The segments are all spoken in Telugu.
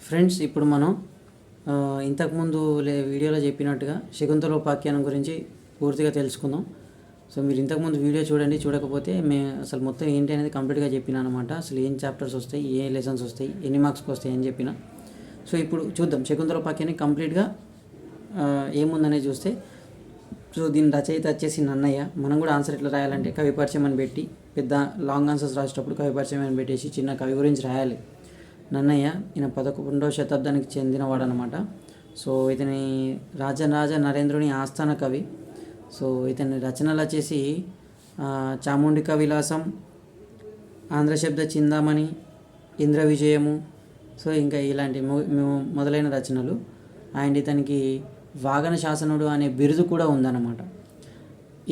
ఫ్రెండ్స్, ఇప్పుడు మనం ఇంతకుముందు వీడియోలో చెప్పినట్టుగా శకుంతలోపాఖ్యానం గురించి పూర్తిగా తెలుసుకుందాం. సో మీరు ఇంతకుముందు వీడియో చూడండి, చూడకపోతే అసలు మొత్తం ఏంటి అనేది కంప్లీట్గా చెప్పిన అనమాట. అసలు ఏం చాప్టర్స్ వస్తాయి, ఏ లెసన్స్ వస్తాయి, ఎన్ని మార్క్స్కి వస్తాయి అని చెప్పిన. సో ఇప్పుడు చూద్దాం శకుంతలోపాఖ్యాన్ని కంప్లీట్గా ఏముందనేది చూస్తే. సో దీని రచయిత వచ్చేసి నన్నయ్య. మనం కూడా ఆన్సర్ ఎట్లా రాయాలంటే కవి పరిచయం అని పెట్టి, పెద్ద లాంగ్ ఆన్సర్స్ రాసేటప్పుడు కవి పరిచయం అని పెట్టేసి చిన్న కవి గురించి రాయాలి. నన్నయ్య ఈయన 11వ శతాబ్దానికి చెందినవాడు అనమాట. సో ఇతని రాజరాజ నరేంద్రుని ఆస్థాన కవి. సో ఇతని రచనలు వచ్చేసి చాముండిక విలాసం, ఆంధ్రశబ్ద చిందామణి, ఇంద్ర విజయము, సో ఇంకా ఇలాంటి మొదలైన రచనలు. అండ్ ఇతనికి వాగన శాసనుడు అనే బిరుదు కూడా ఉందన్నమాట.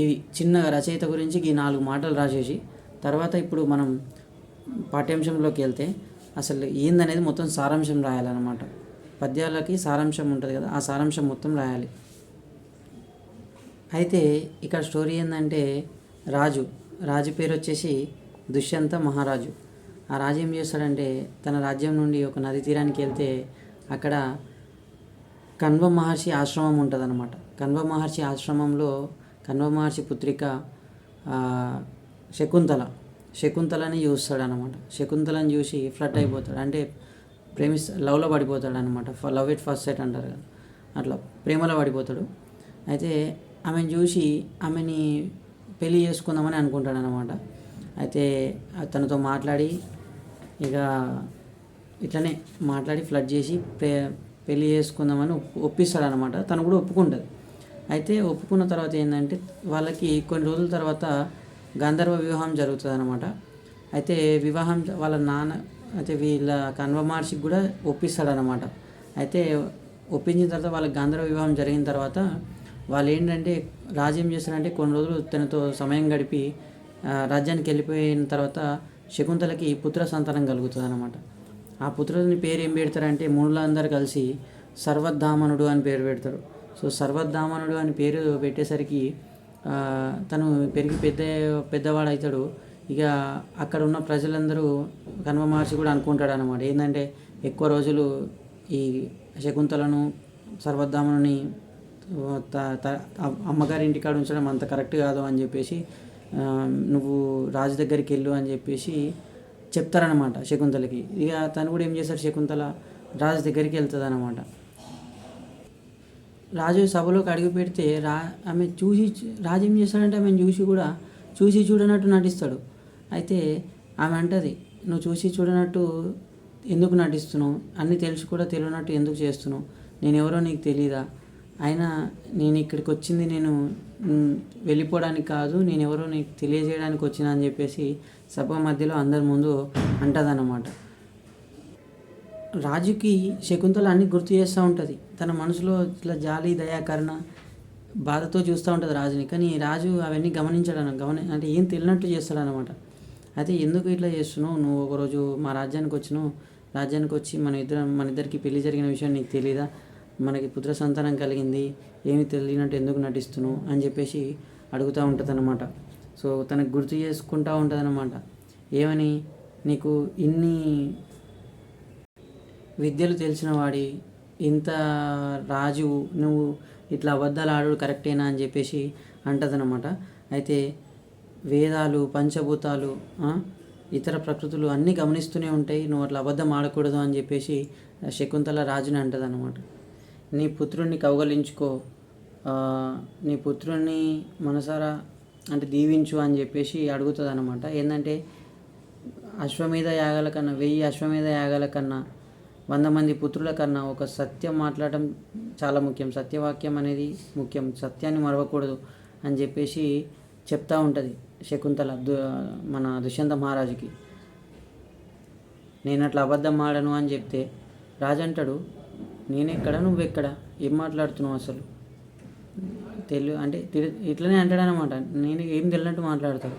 ఇవి చిన్న రచయిత గురించి ఈ 4 మాటలు రాసేసి తర్వాత ఇప్పుడు మనం పాఠ్యాంశంలోకి వెళ్తే అసలు ఏందనేది మొత్తం సారాంశం రాయాలన్నమాట. పద్యాలకి సారాంశం ఉంటుంది కదా, ఆ సారాంశం మొత్తం రాయాలి. అయితే ఇక్కడ స్టోరీ ఏంటంటే రాజు పేరు వచ్చేసి దుష్యంత మహారాజు. ఆ రాజు ఏం చేస్తాడంటే తన రాజ్యం నుండి ఒక నది తీరానికి వెళ్తే అక్కడ కణ్వ మహర్షి ఆశ్రమం ఉంటుంది అనమాట. కణ్వ మహర్షి ఆశ్రమంలో కణ్వ మహర్షి పుత్రిక శకుంతలని చూస్తాడు అనమాట. శకుంతలని చూసి ఫ్లట్ అయిపోతాడు, అంటే లవ్లో పడిపోతాడు అనమాట. లవ్ ఎట్ ఫస్ట్ సైట్ అంటారు కదా, అట్లా ప్రేమలో పడిపోతాడు. అయితే ఆమెను చూసి ఆమెని పెళ్ళి చేసుకుందామని అనుకుంటాడు అనమాట. అయితే తనతో మాట్లాడి ఇక ఇట్లనే మాట్లాడి ఫ్లడ్ చేసి పెళ్ళి చేసుకుందామని ఒప్పిస్తాడు అనమాట. తను కూడా ఒప్పుకుంటుంది. అయితే ఒప్పుకున్న తర్వాత ఏంటంటే వాళ్ళకి కొన్ని రోజుల తర్వాత గంధర్వ వివాహం జరుగుతుంది అనమాట. అయితే వివాహం వాళ్ళ నాన్న అయితే వీళ్ళ కణ్వ మహర్షికి కూడా ఒప్పిస్తాడనమాట. అయితే ఒప్పించిన తర్వాత వాళ్ళకి గంధర్వ వివాహం జరిగిన తర్వాత వాళ్ళు ఏంటంటే రాజు ఏం చేస్తారంటే కొన్ని రోజులు తనతో సమయం గడిపి రాజ్యానికి వెళ్ళిపోయిన తర్వాత శకుంతలకి పుత్ర సంతానం కలుగుతుంది అనమాట. ఆ పుత్రుని పేరు ఏం పెడతారంటే మునులందరూ కలిసి సర్వధామనుడు అని పేరు పెడతారు. సో సర్వధామనుడు అని పేరు పెట్టేసరికి తను పెరిగి పెద్దవాడు అవుతాడు. ఇక అక్కడ ఉన్న ప్రజలందరూ కణ్వ మహర్షి కూడా అనుకుంటాడు అనమాట. ఏంటంటే ఎక్కువ రోజులు ఈ శకుంతలను సర్వధామనుని అమ్మగారి ఇంటికాడ ఉంచడం అంత కరెక్ట్ కాదు అని చెప్పేసి నువ్వు రాజు దగ్గరికి వెళ్ళు అని చెప్పేసి చెప్తారనమాట శకుంతలకి. ఇక తను కూడా ఏం చేస్తాడు, శకుంతల రాజు దగ్గరికి వెళ్తుంది అనమాట. రాజు సభలోకి అడుగు పెడితే ఆమె రాజు ఏం చేస్తాడంటే ఆమెను చూసి చూడనట్టు నటిస్తాడు. అయితే ఆమె అంటది, నువ్వు చూసి చూడనట్టు ఎందుకు నటిస్తున్నావు, అన్నీ తెలిసి కూడా తెలియనట్టు ఎందుకు చేస్తున్నావు, నేను ఎవరో నీకు తెలీదా, అయినా నేను ఇక్కడికి వచ్చింది నేను వెళ్ళిపోవడానికి కాదు, నేను ఎవరో నీకు తెలియజేయడానికి వచ్చినా అని చెప్పేసి సభ మధ్యలో అందరి ముందు అంటదన్నమాట. రాజుకి శకుంతల అన్నీ గుర్తు చేస్తూ ఉంటుంది. తన మనసులో ఇట్లా జాలి దయాకరణ బాధతో చూస్తూ ఉంటుంది రాజుని. కానీ రాజు అవన్నీ అంటే ఏం తెలియనట్టు చేస్తాడనమాట. అయితే ఎందుకు ఇట్లా చేస్తున్నావు, నువ్వు ఒకరోజు మా రాజ్యానికి వచ్చి మన ఇద్దరికి పెళ్లి జరిగిన విషయం నీకు తెలీదా, మనకి పుత్ర సంతానం కలిగింది, ఏమి తెలియనట్టు ఎందుకు నటిస్తున్నావు అని చెప్పేసి అడుగుతూ ఉంటుంది అనమాట. సో తనకు గుర్తు చేసుకుంటూ ఉంటుంది అనమాట. ఏమని, నీకు ఇన్ని విద్యలు తెలిసిన వాడి ఇంత రాజు నువ్వు ఇట్లా అబద్ధాలు ఆడు కరెక్టేనా అని చెప్పేసి అంటదనమాట. అయితే వేదాలు, పంచభూతాలు, ఇతర ప్రకృతులు అన్నీ గమనిస్తూనే ఉంటాయి, నువ్వు అట్లా అబద్ధం ఆడకూడదు అని చెప్పేసి శకుంతల రాజుని అంటదనమాట. నీ పుత్రుణ్ణి కౌగలించుకో, నీ పుత్రుణ్ణి మనసారా అంటే దీవించు అని చెప్పేసి అడుగుతుంది అనమాట. ఏంటంటే 1000 అశ్వమేధ యాగాల కన్నా 100 మంది పుత్రుల కన్నా ఒక సత్యం మాట్లాడటం చాలా ముఖ్యం, సత్యవాక్యం అనేది ముఖ్యం, సత్యాన్ని మరవకూడదు అని చెప్పేసి చెప్తూ ఉంటుంది శకుంతల మన దుష్యంత మహారాజుకి. నేను అట్లా అబద్ధం ఆడను అని చెప్తే రాజు అంటాడు, నేనెక్కడ నువ్వెక్కడ, ఏం మాట్లాడుతున్నావు అసలు అంటే ఇట్లనే అంటాడనమాట. నేను ఏం తెలియనట్టు మాట్లాడతాడు.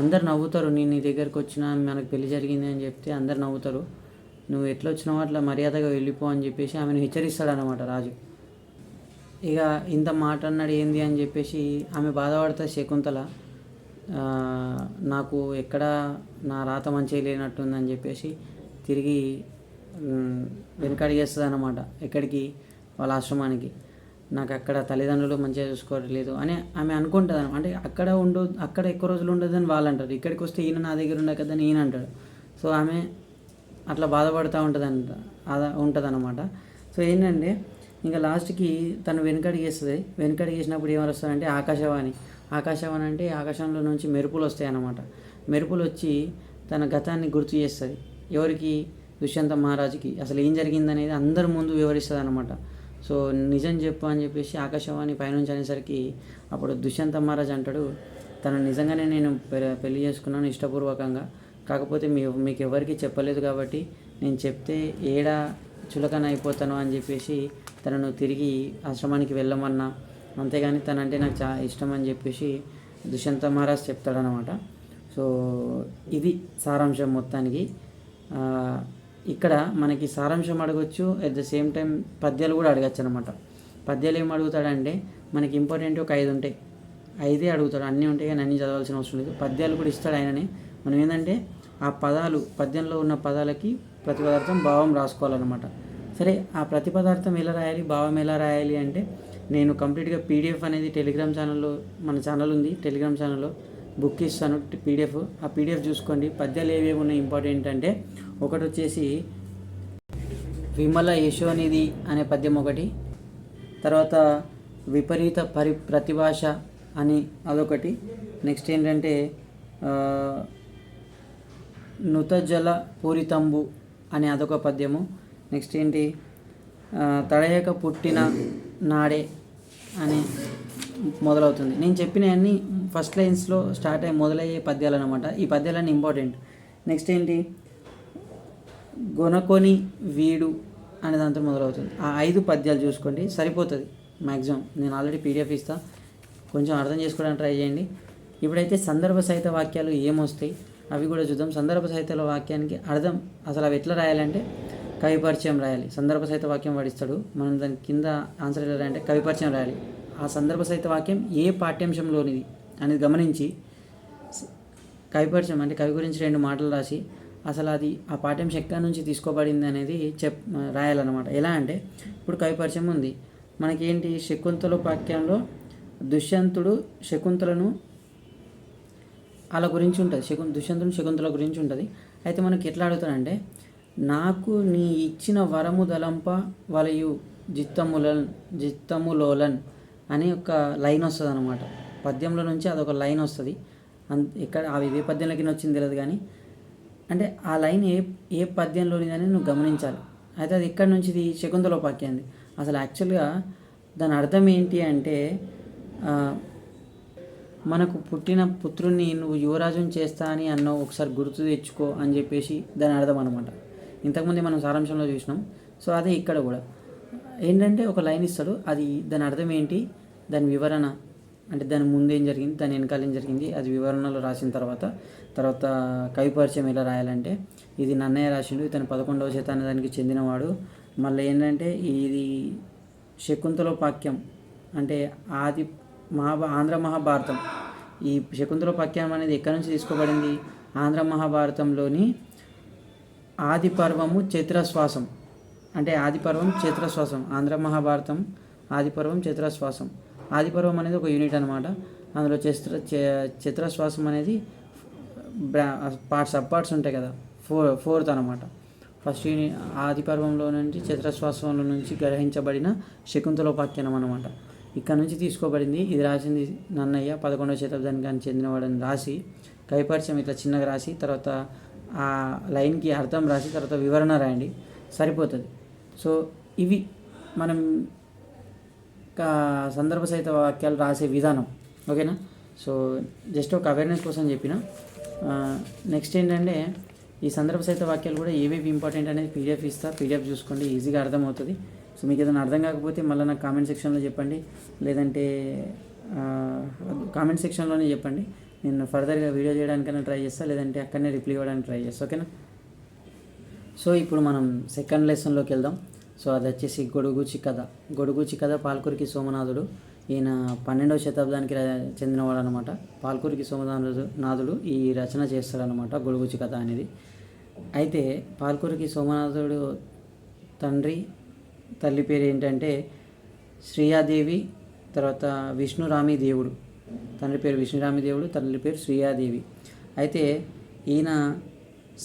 అందరు నవ్వుతారు, నేను నీ దగ్గరికి వచ్చినా మనకు పెళ్లి జరిగింది అని చెప్తే అందరు నవ్వుతారు, నువ్వు ఎట్లా వచ్చినావో అట్లా మర్యాదగా వెళ్ళిపో అని చెప్పేసి ఆమెను హెచ్చరిస్తాడనమాట రాజు. ఇక ఇంత మాట అన్నాడు ఏంది అని చెప్పేసి ఆమె బాధపడుతుంది శకుంతల. నాకు ఎక్కడ నా రాత మంచిగా లేనట్టుందని చెప్పేసి తిరిగి వెనకడిగేస్తుంది అన్నమాట. ఎక్కడికి? వాళ్ళ ఆశ్రమానికి. నాకు అక్కడ తల్లిదండ్రులు మంచిగా చూసుకోవట్లేదు అని ఆమె అనుకుంటుంది. అంటే అక్కడ ఎక్కువ రోజులు ఉండదని వాళ్ళు అంటారు. ఇక్కడికి వస్తే ఈయన నా దగ్గర ఉండే కదా అని ఈయన అంటాడు. సో ఆమె అట్లా బాధపడుతూ ఉంటుంది అన్నమాట. సో ఏంటంటే ఇంకా లాస్ట్కి తను వెనకడిగేస్తుంది. వెనకడిగేసినప్పుడు ఏమొస్తుందంటే ఆకాశవాణి అంటే ఆకాశంలో నుంచి మెరుపులు వస్తాయి అన్నమాట. మెరుపులు వచ్చి తన గతాన్ని గుర్తు చేస్తుంది. ఎవరికి? దుష్యంత మహారాజుకి. అసలు ఏం జరిగిందనేది అందరి ముందు వివరిస్తుంది అనమాట. సో నిజం చెప్పు అని చెప్పేసి ఆకాశవాణి పైనుంచి అనేసరికి అప్పుడు దుష్యంత మహారాజు అంటాడు, తను నిజంగానే నేను పెళ్లి చేసుకున్నాను ఇష్టపూర్వకంగా, కాకపోతే మీకు ఎవరికి చెప్పలేదు కాబట్టి నేను చెప్తే ఏడా చులకన అయిపోతాను అని చెప్పేసి తనను తిరిగి ఆశ్రమానికి వెళ్ళమన్నా, అంతేగాని తనంటే నాకు చాలా ఇష్టం అని చెప్పేసి దుష్యంత మహారాజ్ చెప్తాడనమాట. సో ఇది సారాంశం మొత్తానికి. ఇక్కడ మనకి సారాంశం అడగచ్చు, అట్ ద సేమ్ టైం పద్యాలు కూడా అడగచ్చు అనమాట. పద్యాలు ఏం అడుగుతాడంటే మనకి ఇంపార్టెంట్ ఒక 5 ఉంటాయి, 5 అడుగుతాడు. అన్నీ ఉంటాయి కానీ అన్నీ చదవాల్సిన అవసరం లేదు. పద్యాలు కూడా ఇస్తాడు ఆయననే. మనం ఏంటంటే ఆ పద్యంలో ఉన్న పదాలకి ప్రతిపదార్థం భావం రాసుకోవాలన్నమాట. సరే, ఆ ప్రతిపదార్థం ఎలా రాయాలి, భావం ఎలా రాయాలి అంటే నేను కంప్లీట్గా పీడిఎఫ్ అనేది టెలిగ్రామ్ ఛానల్లో, మన ఛానల్ ఉంది టెలిగ్రామ్ ఛానల్లో, బుక్ ఇస్తాను పీడిఎఫ్. ఆ పీడిఎఫ్ చూసుకోండి. పద్యాలు ఏవేవి ఉన్నాయి ఇంపార్టెంట్ అంటే ఒకటి వచ్చేసి విమల యశోనిధి అనే పద్యం ఒకటి, తర్వాత విపరీత ప్రతిభాష అని అదొకటి, నెక్స్ట్ ఏంటంటే నుతజల పూరితంబు అనే అదొక పద్యము, నెక్స్ట్ ఏంటి తడయక పుట్టిన నాడే అని మొదలవుతుంది. నేను చెప్పినవన్నీ ఫస్ట్ లైన్స్లో స్టార్ట్ అయ్యి మొదలయ్యే పద్యాలు అనమాట. ఈ పద్యాలన్నీ ఇంపార్టెంట్. నెక్స్ట్ ఏంటి గొనకొని వీడు అనే దాంతో మొదలవుతుంది. ఆ 5 పద్యాలు చూసుకోండి, సరిపోతుంది మ్యాక్సిమం. నేను ఆల్రెడీ పీడిఎఫ్ ఇస్తాను, కొంచెం అర్థం చేసుకోవడానికి ట్రై చేయండి. ఇప్పుడైతే సందర్భ సహిత వాక్యాలు ఏమొస్తాయి అవి కూడా చూద్దాం. సందర్భ సహిత వాక్యానికి అర్థం అసలు అవి ఎట్లా రాయాలంటే కవి పరిచయం రాయాలి. సందర్భ సహిత వాక్యం వాడిస్తాడు, మనం దాని కింద ఆన్సర్ ఎలా రాయాలంటే కవి పరిచయం రాయాలి. ఆ సందర్భ సహిత వాక్యం ఏ పాఠ్యాంశంలోనిది అనేది గమనించి కవి పరిచయం అంటే కవి గురించి 2 మాటలు రాసి అసలు అది ఆ పాఠ్యాంశం ఎక్కడి నుంచి తీసుకోబడింది అనేది రాయాలన్నమాట. ఎలా అంటే ఇప్పుడు కవి పరిచయం ఉంది మనకి ఏంటి, శకుంతలోపాఖ్యంలో దుష్యంతుడు శకుంతలను అలా గురించి ఉంటుంది, దుష్యంతుడు శకుంతల గురించి ఉంటుంది. అయితే మనకి ఎట్లా అడుగుతాడంటే నాకు నీ ఇచ్చిన వరము దలంప వలయు జిత్తములోలన్ అని ఒక లైన్ వస్తుంది అనమాట. పద్యంలో నుంచి అదొక లైన్ వస్తుంది. ఎక్కడ అవి ఏ పద్యంలోకి వచ్చింది తెలియదు కానీ, అంటే ఆ లైన్ ఏ పద్యంలోనిదని నువ్వు గమనించాలి. అయితే అది ఎక్కడి నుంచిది, శకుంతలోపాఖ్యంది. అసలు యాక్చువల్గా దాని అర్థం ఏంటి అంటే మనకు పుట్టిన పుత్రుణ్ణి నువ్వు యువరాజుని చేస్తా అని అన్నావు, ఒకసారి గుర్తు తెచ్చుకో అని చెప్పేసి దాని అర్థం అనమాట. ఇంతకుముందే మనం సారాంశంలో చూసినాం. సో అదే ఇక్కడ కూడా ఏంటంటే ఒక లైన్ ఇస్తాడు, అది దాని అర్థం ఏంటి, దాని వివరణ అంటే దాని ముందు ఏం జరిగింది, దాని వెనకాల ఏం జరిగింది, అది వివరణలో రాసిన తర్వాత కవి పరిచయం ఎలా రాయాలంటే ఇది నన్నయ్య రాసిండు, ఇతను 11వ శతాబ్దానికి చెందినవాడు. మళ్ళీ ఏంటంటే ఇది శకుంతలోపాఖ్యం అంటే ఆంధ్ర మహాభారతం. ఈ శకుంతలోపాఖ్యం అనేది ఎక్కడి నుంచి తీసుకోబడింది, ఆంధ్ర మహాభారతంలోని ఆది పర్వము చైత్రశ్వాసం అంటే ఆదిపర్వం చైత్రశ్వాసం. ఆంధ్ర మహాభారతం ఆదిపర్వం చైత్రశ్వాసం. ఆదిపర్వం అనేది ఒక యూనిట్ అనమాట. అందులో చైత్రశ్వాసం అనేది సబ్ పార్ట్స్ ఉంటాయి కదా, ఫోర్త్ అనమాట. ఫస్ట్ ఆదిపర్వంలో నుంచి చైత్రశ్వాసంలో నుంచి గ్రహించబడిన శకుంతలోపాఖ్యానం అనమాట. ఇక్కడ నుంచి తీసుకోబడింది. ఇది రాసింది నన్నయ్య 11వ శతాబ్దానికి చెందినవాడని రాసి కవి పరిచయం ఇట్లా చిన్నగా రాసి తర్వాత ఆ లైన్కి అర్థం రాసి తర్వాత వివరణ రాయండి, సరిపోతుంది. సో ఇవి మనం సందర్భ సహిత వాక్యాలు రాసే విధానం, ఓకేనా. సో జస్ట్ ఒక అవేర్నెస్ కోసం చెప్పిన. నెక్స్ట్ ఏంటంటే ఈ సందర్భ సహిత వాక్యాలు కూడా ఏవేవి ఇంపార్టెంట్ అనేది పీడిఎఫ్ ఇస్తా, పీడిఎఫ్ చూసుకోండి, ఈజీగా అర్థమవుతుంది. సో మీకు ఏదైనా అర్థం కాకపోతే మళ్ళీ నాకు కామెంట్ సెక్షన్లో చెప్పండి, లేదంటే కామెంట్ సెక్షన్లోనే చెప్పండి. నేను ఫర్దర్గా వీడియో చేయడానికైనా ట్రై చేస్తాను, లేదంటే అక్కడనే రిప్లై ఇవ్వడానికి ట్రై చేస్తాను, ఓకేనా. సో ఇప్పుడు మనం సెకండ్ లెసన్లోకి వెళ్దాం. సో అది వచ్చేసి గొడుగుచి కథ పాల్కురికి సోమనాథుడు. ఈయన 12వ శతాబ్దానికి చెందినవాడు అనమాట. పాల్కురికి సోమనాథుడు ఈ రచన చేస్తాడనమాట గొడుగుచి కథ అనేది. అయితే పాల్కురికి సోమనాథుడు తండ్రి తల్లి పేరు ఏంటంటే శ్రీయాదేవి, తర్వాత విష్ణురామి దేవుడు. తండ్రి పేరు విష్ణురామి దేవుడు, తల్లి పేరు శ్రీయాదేవి. అయితే ఈయన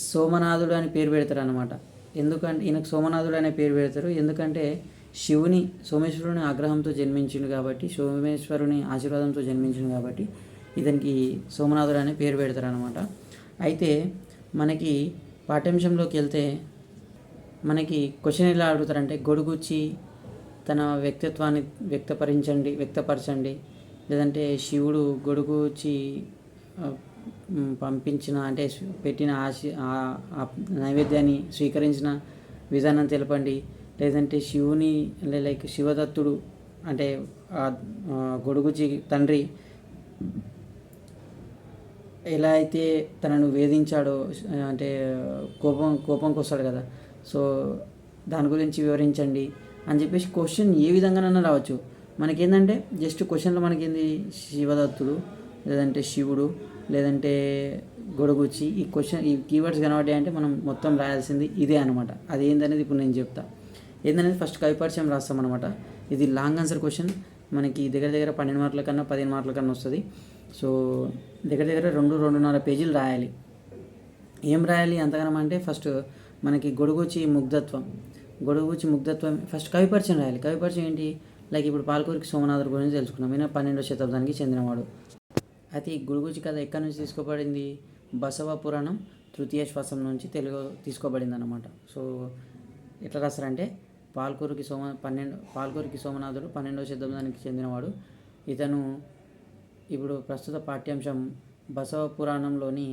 సోమనాథుడు అని పేరు పెడతారు అనమాట. ఎందుకంటే ఈయనకు సోమనాథుడు అనే పేరు పెడతారు ఎందుకంటే సోమేశ్వరుని ఆగ్రహంతో జన్మించిండు కాబట్టి, సోమేశ్వరుని ఆశీర్వాదంతో జన్మించిండు కాబట్టి ఇతనికి సోమనాథుడు అనే పేరు పెడతారు అనమాట. అయితే మనకి పాఠ్యాంశంలోకి వెళ్తే మనకి క్వశ్చన్ ఎలా అడుగుతారంటే గొడుగుచ్చి తన వ్యక్తిత్వాన్ని వ్యక్తపరచండి, లేదంటే శివుడు గొడుగుచ్చి పంపించిన అంటే పెట్టిన నైవేద్యాన్ని స్వీకరించిన విధానం తెలపండి, లేదంటే శివుని లైక్ శివదత్తుడు అంటే గొడుగుచి తండ్రి ఎలా అయితే తనను వేధించాడో అంటే కోపంకి వస్తాడు కదా, సో దాని గురించి వివరించండి అని చెప్పేసి క్వశ్చన్ ఏ విధంగానైనా రావచ్చు. మనకేంటంటే జస్ట్ క్వశ్చన్లో మనకేంది శివదత్తుడు, లేదంటే శివుడు, లేదంటే గొడుగుచ్చి ఈ కీవర్డ్స్ కనబడ్డాయి అంటే మనం మొత్తం రాయాల్సింది ఇదే అనమాట. అది ఏందనేది ఇప్పుడు నేను చెప్తా. ఏందనేది ఫస్ట్ కవిపరిచయం రాస్తాం అనమాట. ఇది లాంగ్ ఆన్సర్ క్వశ్చన్, మనకి దగ్గర 12 మార్కుల కన్నా 15 మార్కుల కన్నా వస్తుంది. సో దగ్గర 2-2.5 పేజీలు రాయాలి. ఏం రాయాలి అంతగానం అంటే ఫస్ట్ మనకి గొడుగుచి ముగ్ధత్వం ఫస్ట్ కవిపరిచయం రాయాలి. కవిపరిచయం ఏంటి, లైక్ ఇప్పుడు పాల్కురికి సోమనాథుడు గురించి తెలుసుకున్నాం. ఈయన 12వ శతాబ్దానికి చెందినవాడు. అయితే ఈ గొడుగుచి కథ ఎక్కడి నుంచి తీసుకోబడింది, బసవ పురాణం తృతీయ శ్వాసం నుంచి తీసుకోబడింది అన్నమాట. సో ఎట్లా రాస్తారంటే పాల్కురికి సోమనాథుడు 12వ శతాబ్దానికి చెందినవాడు. ఇతను ఇప్పుడు ప్రస్తుత పాఠ్యాంశం బసవ పురాణంలోని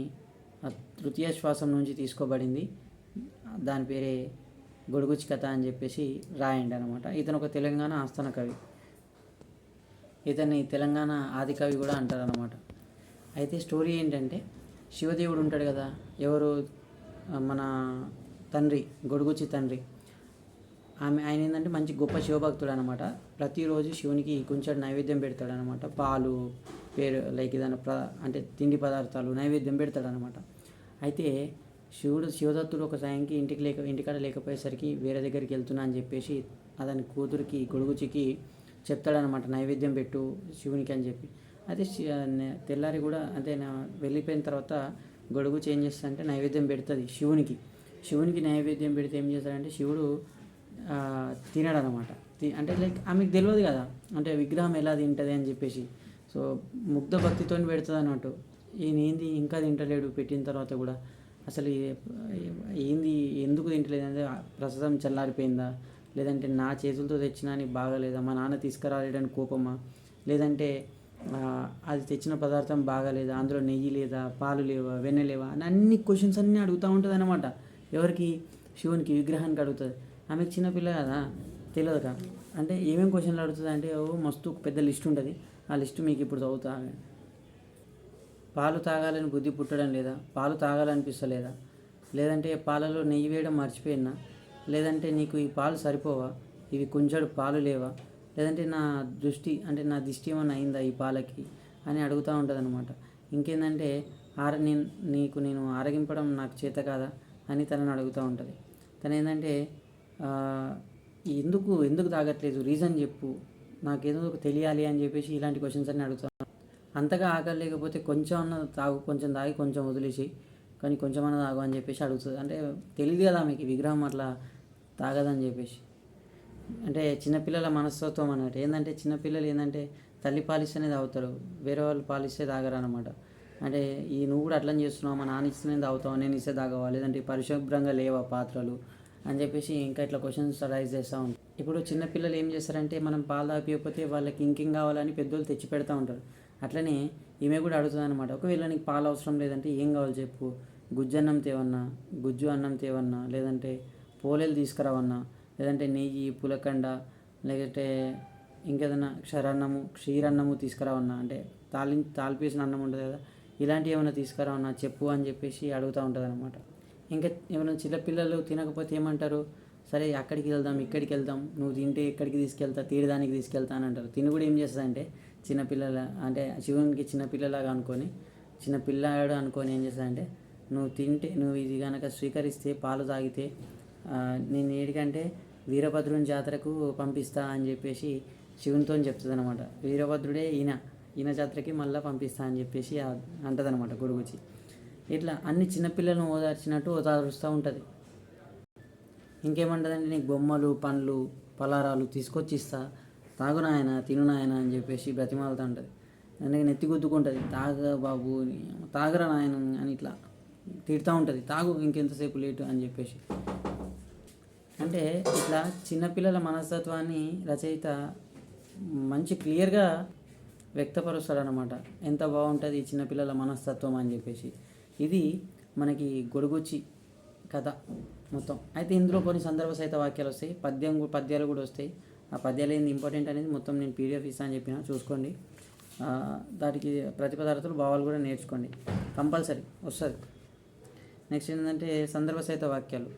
తృతీయ శ్వాసం నుంచి తీసుకోబడింది. దాని పేరే గొడుగుచి కథ అని చెప్పేసి రాయండి అనమాట. ఇతను ఒక తెలంగాణ ఆస్థాన కవి. ఇతన్ని తెలంగాణ ఆది కవి కూడా అంటారనమాట. అయితే స్టోరీ ఏంటంటే శివదేవుడు ఉంటాడు కదా, ఎవరు మన తండ్రి గొడుగుచి తండ్రి, ఆయన ఏంటంటే మంచి గొప్ప శివభక్తుడు అనమాట. ప్రతిరోజు శివునికి కొంచెం నైవేద్యం పెడతాడు అనమాట. పాలు పేరు లైక్ ఏదైనా అంటే తిండి పదార్థాలు నైవేద్యం పెడతాడు అనమాట. అయితే శివదత్తుడు ఒక టైంకి ఇంటికాడ లేకపోయేసరికి వేరే దగ్గరికి వెళ్తున్నా అని చెప్పేసి అతని కూతురికి గొడుగుచికి చెప్తాడనమాట, నైవేద్యం పెట్టు శివునికి అని చెప్పి. అయితే తెల్లారి కూడా అంటే వెళ్ళిపోయిన తర్వాత గొడుగుచి ఏం చేస్తాడంటే నైవేద్యం పెడుతుంది శివునికి నైవేద్యం పెడితే ఏం చేస్తాడంటే శివుడు తినడు అనమాట. అంటే లైక్ ఆమెకు తెలియదు కదా అంటే విగ్రహం ఎలా తింటుంది అని చెప్పేసి. సో ముగ్ధ భక్తితో పెడుతుంది అన్నట్టు. ఈయన ఏంది ఇంకా తింటలేడు పెట్టిన తర్వాత కూడా, అసలు ఏంది ఎందుకు తింటలేదు అంటే ప్రస్తుతం చల్లారిపోయిందా, లేదంటే నా చేతులతో తెచ్చినా అని బాగాలేదా, మా నాన్న తీసుకురాలేడని కోపమా, లేదంటే అది తెచ్చిన పదార్థం బాగాలేదా, అందులో నెయ్యి లేదా, పాలు లేవా, వెన్న లేవా అని అన్ని క్వశ్చన్స్ అన్నీ అడుగుతూ ఉంటుంది అనమాట. ఎవరికి, శివునికి, విగ్రహానికి అడుగుతుంది. ఆమెకు చిన్నపిల్ల కదా తెలియదు కదా, అంటే ఏమేమి క్వశ్చన్లు అడుగుతుంది అంటే మస్తు పెద్ద లిస్ట్ ఉంటుంది. ఆ లిస్టు మీకు ఇప్పుడు చదువుతా. పాలు తాగాలని బుద్ధి పుట్టడం లేదా, పాలు తాగాలనిపిస్తలేదా, లేదంటే పాలలో నెయ్యి వేయడం మర్చిపోయినా, లేదంటే నీకు ఈ పాలు సరిపోవా, ఇవి కొంచెం పాలు లేవా, లేదంటే నా దిష్టి ఏమైనా అయిందా ఈ పాలకి అని అడుగుతూ ఉంటుంది అనమాట. ఇంకేంటంటే నేను ఆరగింపడం నాకు చేత కాదా అని తనని అడుగుతూ ఉంటుంది. తను ఏంటంటే ఎందుకు తాగట్లేదు, రీజన్ చెప్పు, నాకేదో తెలియాలి అని చెప్పేసి ఇలాంటి క్వశ్చన్స్ అన్నీ అడుగుతాను. అంతగా ఆకలి లేకపోతే కొంచెం తాగి కొంచెం వదిలేసి, కానీ కొంచెం అన్న తాగు అని చెప్పేసి అడుగుతుంది. అంటే తెలియదు కదా మీకు విగ్రహం అట్లా తాగదని చెప్పేసి. అంటే చిన్నపిల్లల మనస్తత్వం అన్నట్టు. ఏంటంటే చిన్నపిల్లలు ఏంటంటే తల్లి పాలిస్తేనే తాగుతారు, వేరే వాళ్ళు పాలిస్తే తాగరు అనమాట. అంటే నువ్వు కూడా అట్లని చేస్తున్నావు, మా నాన్న ఇస్తేనే తాగుతావు, నేను ఇస్తే తాగవా, లేదంటే పరిశుభ్రంగా లేవా పాత్రలు అని చెప్పేసి ఇంకా ఇట్లా క్వశ్చన్స్ రైజ్ చేస్తూ ఉంటారు. ఇప్పుడు చిన్నపిల్లలు ఏం చేస్తారంటే మనం పాలు తాగిపోతే వాళ్ళకి ఇంకేం కావాలని పెద్దోళ్ళు తెచ్చి పెడతా ఉంటారు. అట్లనే ఈమె కూడా అడుగుతుంది అనమాట. ఒకవేళ నీకు పాలు అవసరం లేదంటే ఏం కావాలి చెప్పు, గుజ్జు అన్నం తేవన్నా, లేదంటే పోలేలు తీసుకురావన్నా, లేదంటే నెయ్యి, పులకండ, లేదంటే ఇంకేదైనా క్షీరన్నము తీసుకురావన్నా, అంటే తాలిపేసిన అన్నం ఉంటుంది కదా, ఇలాంటివి ఏమైనా తీసుకురావన్నా చెప్పు అని చెప్పేసి అడుగుతూ ఉంటుంది అనమాట. ఇంకా ఏమైనా చిన్నపిల్లలు తినకపోతే ఏమంటారు, సరే అక్కడికి వెళ్దాం ఇక్కడికి వెళ్దాం, నువ్వు తింటే ఎక్కడికి తీసుకెళ్తా, తీరడానికి తీసుకెళ్తా అని అంటారు. తిని కూడా ఏం చేస్తుందంటే చిన్నపిల్లల అంటే శివునికి చిన్నపిల్లలాగా చిన్నపిల్లాడు అనుకొని ఏం చేస్తుందంటే నువ్వు ఇది కనుక స్వీకరిస్తే పాలు తాగితే నేను ఏడికంటే వీరభద్రుని జాతరకు పంపిస్తా అని చెప్పేసి శివునితో చెప్తుంది అనమాట. వీరభద్రుడే ఈయన జాతరకి మళ్ళీ పంపిస్తా అని చెప్పేసి అంటదనమాట గొడుగుచి. ఇట్లా అన్ని చిన్నపిల్లలను ఓదార్చినట్టు ఓదారుస్తూ ఉంటుంది. ఇంకేమంటుందంటే నీకు బొమ్మలు పండ్లు పలారాలు తీసుకొచ్చి ఇస్తా, తాగు నాయన తిను నాయన అని చెప్పేసి బ్రతిమాలుతూ ఉంటుంది. అందుకే నెత్తి గుద్దుకుంటుంది, తాగ బాబు తాగరా నాయన అని ఇట్లా తిడుతూ ఉంటుంది, తాగు ఇంకెంతసేపు లేటు అని చెప్పేసి. అంటే ఇట్లా చిన్నపిల్లల మనస్తత్వాన్ని రచయిత మంచి క్లియర్గా వ్యక్తపరుస్తాడనమాట. ఎంత బాగుంటుంది ఈ చిన్నపిల్లల మనస్తత్వం అని చెప్పేసి. ఇది మనకి గొడుగుచి కథ మొత్తం. అయితే ఇందులో కొన్ని సందర్భ సహిత వాక్యాలు వస్తాయి, పద్యాలు కూడా వస్తాయి. ఆ పద్యాలు ఏంది ఇంపార్టెంట్ అనేది మొత్తం నేను పీడిఎఫ్ ఇస్తాను అని చెప్పిన, చూసుకోండి. దానికి ప్రతిపదార్థాలు భావాలు కూడా నేర్చుకోండి, కంపల్సరీ వస్తుంది. నెక్స్ట్ ఏంటంటే సందర్భ సహిత వాక్యాలు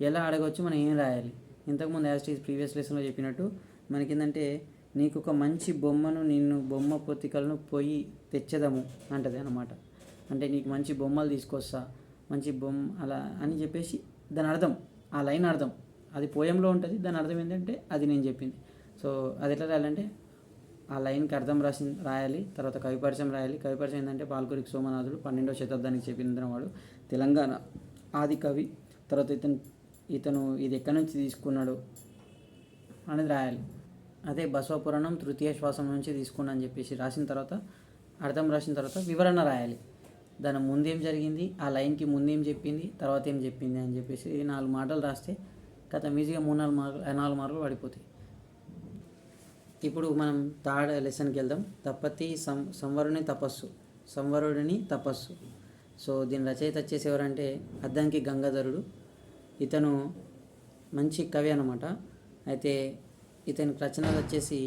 ఎలా అడగవచ్చు, మనం ఏం రాయాలి. ఇంతకుముందు ప్రీవియస్ లెసన్లో చెప్పినట్టు మనకి ఏంటంటే నీకు ఒక మంచి బొమ్మను నిన్ను బొమ్మ పొత్తికలను పోయి తెచ్చదము అంటది అనమాట. అంటే నీకు మంచి బొమ్మలు తీసుకొస్తా, మంచి బొమ్మ అలా అని చెప్పేసి దాని అర్థం, ఆ లైన్ అర్థం అది పోయంలో ఉంటుంది. దాని అర్థం ఏంటంటే అది నేను చెప్పింది. సో అది ఎట్లా రాయాలంటే ఆ లైన్కి అర్థం రాయాలి. తర్వాత కవిపరిచయం రాయాలి. కవిపరిచయం ఏంటంటే పాల్కురికి సోమనాథుడు 12వ శతాబ్దానికి చెప్పిన వాడు, తెలంగాణ ఆది కవి. తర్వాత ఇతను ఇది ఎక్కడి నుంచి తీసుకున్నాడు అనేది రాయాలి. అదే బసవపురాణం తృతీయ శ్వాసం నుంచి తీసుకున్నా అని చెప్పేసి రాసిన తర్వాత అర్థం రాసిన తర్వాత వివరణ రాయాలి. దాని ముందేం జరిగింది, ఆ లైన్కి ముందేం చెప్పింది, తర్వాత ఏం చెప్పింది అని చెప్పేసి 4 మాటలు రాస్తే కథ ఈజీగా 4 మార్కులు పడిపోతాయి. ఇప్పుడు మనం థర్డ్ లెసన్కి వెళ్దాం. తపతి సంవరుడిని తపస్సు. సో దీని రచయిత వచ్చేసి ఎవరంటే అద్దంకి గంగాధరుడు. ఇతను మంచి కవి అనమాట. అయితే ఇతని రచనలు వచ్చేసి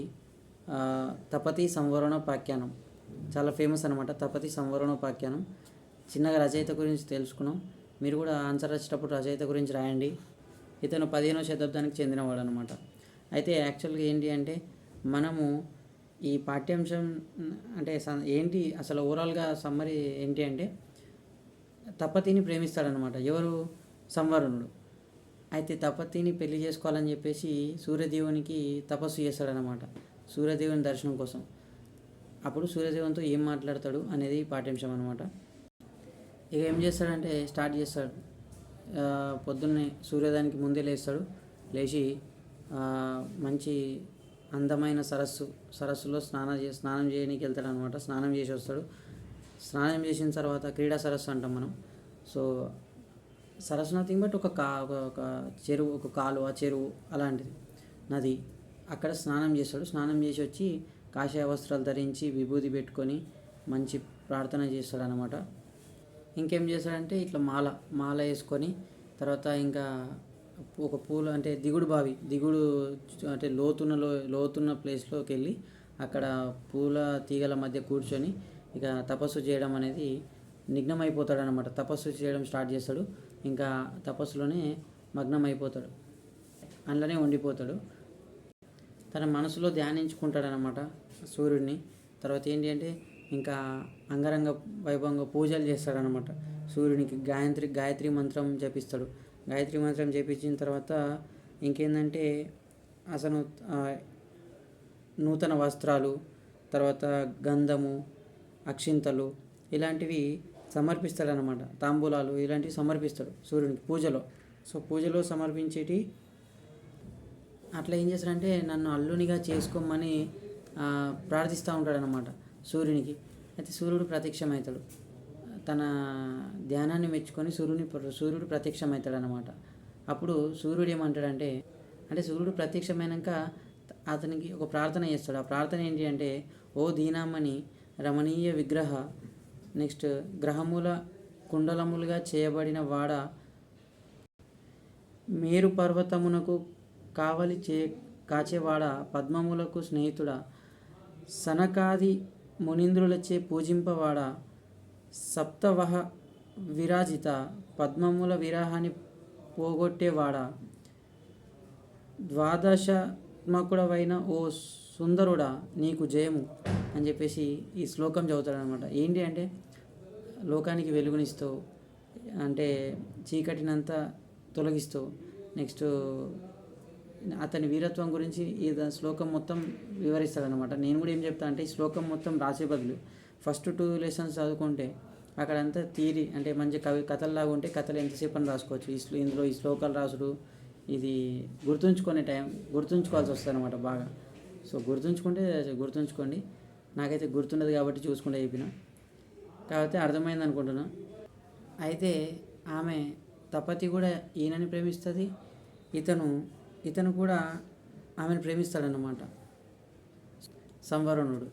తపతి సంవరణోపాఖ్యానం చాలా ఫేమస్ అనమాట. తపతి సంవరణోపాఖ్యానం. చిన్నగా రచయిత గురించి తెలుసుకున్నాం. మీరు కూడా ఆన్సర్ వచ్చేటప్పుడు రచయిత గురించి రాయండి. ఇతను 15వ శతాబ్దానికి చెందినవాడు అనమాట. అయితే యాక్చువల్గా ఏంటి అంటే మనము ఈ పాఠ్యాంశం అంటే ఏంటి అసలు ఓవరాల్గా సమ్మరీ ఏంటి అంటే తపతిని ప్రేమిస్తాడనమాట. ఎవరు? సంవరణుడు. అయితే తపతిని పెళ్లి చేసుకోవాలని చెప్పేసి సూర్యదేవునికి తపస్సు చేస్తాడనమాట, సూర్యదేవుని దర్శనం కోసం. అప్పుడు సూర్యదేవునితో ఏం మాట్లాడతాడు అనేది పాఠ్యాంశం అనమాట. ఇక ఏం చేస్తాడంటే స్టార్ట్ చేస్తాడు. పొద్దున్నే సూర్యోదయానికి ముందే లేచి మంచి అందమైన సరస్సులో స్నానం చేయడానికి వెళ్తాడు అనమాట. స్నానం చేసి వస్తాడు. స్నానం చేసిన తర్వాత క్రీడా సరస్సు అంటాం మనం. సో సరస్సు నథింగ్ బట్ ఒక చెరువు, ఒక కాలువ, చెరువు అలాంటిది, నది. అక్కడ స్నానం చేస్తాడు. స్నానం చేసి వచ్చి కాషాయ వస్త్రాలు ధరించి విభూతి పెట్టుకొని మంచి ప్రార్థన చేస్తాడు అనమాట. ఇంకేం చేస్తాడంటే ఇట్లా మాల వేసుకొని తర్వాత ఇంకా ఒక పూలు అంటే దిగుడు అంటే లోతున్న ప్లేస్లోకి వెళ్ళి అక్కడ పూల తీగల మధ్య కూర్చొని ఇక తపస్సు చేయడం అనేది నిఘ్నమైపోతాడు అనమాట. తపస్సు చేయడం స్టార్ట్ చేస్తాడు. ఇంకా తపస్సులోనే మగ్నం అయిపోతాడు, అందులోనే ఉండిపోతాడు. తన మనసులో ధ్యానించుకుంటాడు అనమాట సూర్యుడిని. తర్వాత ఏంటి అంటే ఇంకా అంగరంగ వైభవంగా పూజలు చేస్తాడనమాట సూర్యునికి. గాయత్రి మంత్రం జపిస్తాడు. గాయత్రి మంత్రం జపించిన తర్వాత ఇంకేంటంటే అసలు నూతన వస్త్రాలు, తర్వాత గంధము, అక్షింతలు ఇలాంటివి సమర్పిస్తాడనమాట. తాంబూలాలు ఇలాంటివి సమర్పిస్తాడు సూర్యునికి పూజలో. సో పూజలో సమర్పించేటి అట్లా ఏం చేస్తాడంటే నన్ను అల్లునిగా చేసుకోమని ప్రార్థిస్తూ ఉంటాడనమాట సూర్యునికి. అయితే సూర్యుడు ప్రత్యక్షమవుతాడు. తన ధ్యానాన్ని మెచ్చుకొని సూర్యుడు ప్రత్యక్షమవుతాడు అనమాట. అప్పుడు సూర్యుడు ఏమంటాడంటే సూర్యుడు ప్రత్యక్షమైనాక అతనికి ఒక ప్రార్థన చేస్తాడు. ఆ ప్రార్థన ఏంటి అంటే ఓ దీనామణి రమణీయ విగ్రహ, నెక్స్ట్ గ్రహముల కుండలములుగా చేయబడిన వాడ, మేరు పర్వతమునకు కావలి కాచేవాడ, పద్మములకు స్నేహితుడ, సనకాది మునీంద్రులచే పూజింపవాడ, సప్తవహ విరాజిత, పద్మముల విరాహాన్ని పోగొట్టేవాడ, ద్వాదశాత్మకుడవైన ఓ సుందరుడా నీకు జయము అని చెప్పేసి ఈ శ్లోకం చదువుతాడు అనమాట. ఏంటి అంటే లోకానికి వెలుగునిస్తావు, అంటే చీకటినంతా తొలగిస్తూ నెక్స్ట్ అతని వీరత్వం గురించి ఈ శ్లోకం మొత్తం వివరిస్తాడనమాట. నేను కూడా ఏం చెప్తా అంటే ఈ శ్లోకం మొత్తం రాసే బదులు ఫస్ట్ 2 లెసన్స్ చదువుకుంటే అక్కడంతా థియరీ అంటే మంచి కథల్లాగా ఉంటే కథలు ఎంతసేపు అని రాసుకోవచ్చు. ఇందులో ఈ శ్లోకాలు రాసుడు ఇది గుర్తుంచుకోవాల్సి వస్తుంది అనమాట బాగా. సో గుర్తుంచుకోండి. నాకైతే గుర్తుండదు కాబట్టి చూసుకుంటే చెప్పిన, కాకపోతే అర్థమైంది అనుకుంటున్నా. అయితే ఆమె తపతి కూడా ఈయనని ప్రేమిస్తుంది, ఇతను కూడా ఆమెను ప్రేమిస్తాడన్నమాట, సంవరణుడు.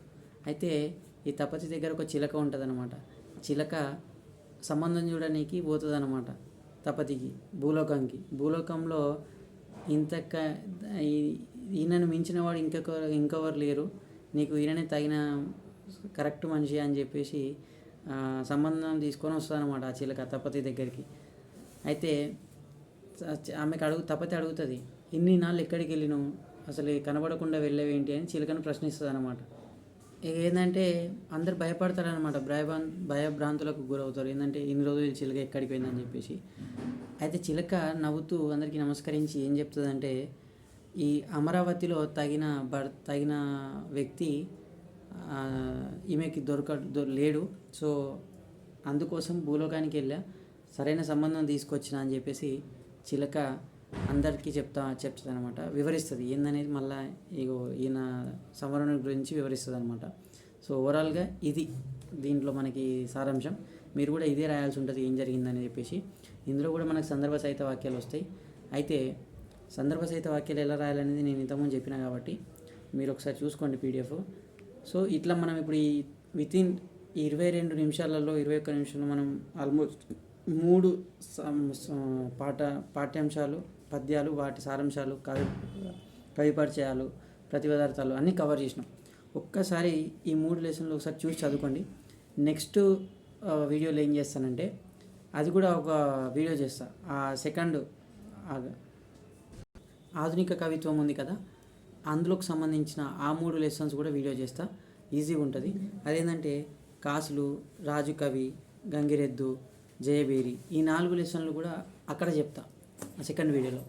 అయితే ఈ తపతి దగ్గర ఒక చిలక ఉంటుందన్నమాట. చిలక సంబంధం చూడడానికి పోతుంది అనమాట తపతికి, భూలోకంలో ఈయనను మించిన వాడు ఇంకెవరు లేరు, నీకు ఈయననే తగిన కరెక్ట్ మనిషి అని చెప్పేసి సంబంధం తీసుకొని వస్తుందన్నమాట ఆ చిలక తపతి దగ్గరికి. అయితే తపతి అడుగుతుంది, ఇన్ని నాళ్ళు ఎక్కడికి వెళ్ళినావు, అసలు కనబడకుండా వెళ్ళేవేంటి అని చిలకను ప్రశ్నిస్తుంది అనమాట. ఏంటంటే అందరు భయపడతారనమాట, భయభ్రాంతులకు గురవుతారు. ఏంటంటే ఇన్ని రోజులు చిలక ఎక్కడికి పోయిందని చెప్పేసి. అయితే చిలక నవ్వుతూ అందరికీ నమస్కరించి ఏం చెప్తుందంటే, ఈ అమరావతిలో తగిన వ్యక్తి ఈమెకి లేడు, సో అందుకోసం భూలోకానికి వెళ్ళా, సరైన సంబంధం తీసుకొచ్చిన అని చెప్పేసి చిలక అందరికీ చెప్తుంది అనమాట, వివరిస్తుంది ఏందనేది. మళ్ళీ ఈయన సంవరణుడి గురించి వివరిస్తుంది అనమాట. సో ఓవరాల్గా ఇది దీంట్లో మనకి సారాంశం. మీరు కూడా ఇదే రాయాల్సి ఉంటుంది ఏం జరిగిందని చెప్పేసి. ఇందులో కూడా మనకు సందర్భ సహిత వాక్యాలు వస్తాయి. అయితే సందర్భ సహిత వాక్యాలు ఎలా రాయాలనేది నేను ఇంతకుముందు చెప్పినా కాబట్టి మీరు ఒకసారి చూసుకోండి పీడిఎఫ్. సో ఇట్లా మనం ఇప్పుడు ఈ వితిన్ 22 నిమిషాలలో 21 నిమిషాల్లో మనం ఆల్మోస్ట్ 3 పాఠ్యాంశాలు, పద్యాలు, వాటి సారాంశాలు, కవి పరిచయాలు, ప్రతిపదార్థాలు అన్నీ కవర్ చేసినాం. ఒక్కసారి ఈ 3 లెసన్లు ఒకసారి చూసి చదువుకోండి. నెక్స్ట్ వీడియోలో ఏం చేస్తానంటే అది కూడా ఒక వీడియో చేస్తా. ఆ సెకండ్ ఆధునిక కవిత్వం ఉంది కదా, అందులోకి సంబంధించిన ఆ 3 లెసన్స్ కూడా వీడియో చేస్తా. ఈజీగా ఉంటుంది. అదేంటంటే కాసులు, రాజు కవి, గంగిరెద్దు, జయబేరి, ఈ 4 లెసన్లు కూడా అక్కడ చెప్తా ఆ సెకండ్ వీడియోలో.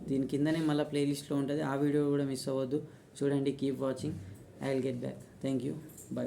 దీని కిందనే మళ్ళీ ప్లేలిస్ట్లో ఉంటుంది, ఆ వీడియో కూడా మిస్ అవ్వద్దు. చూడండి, keep watching. I will get back. Thank you. By.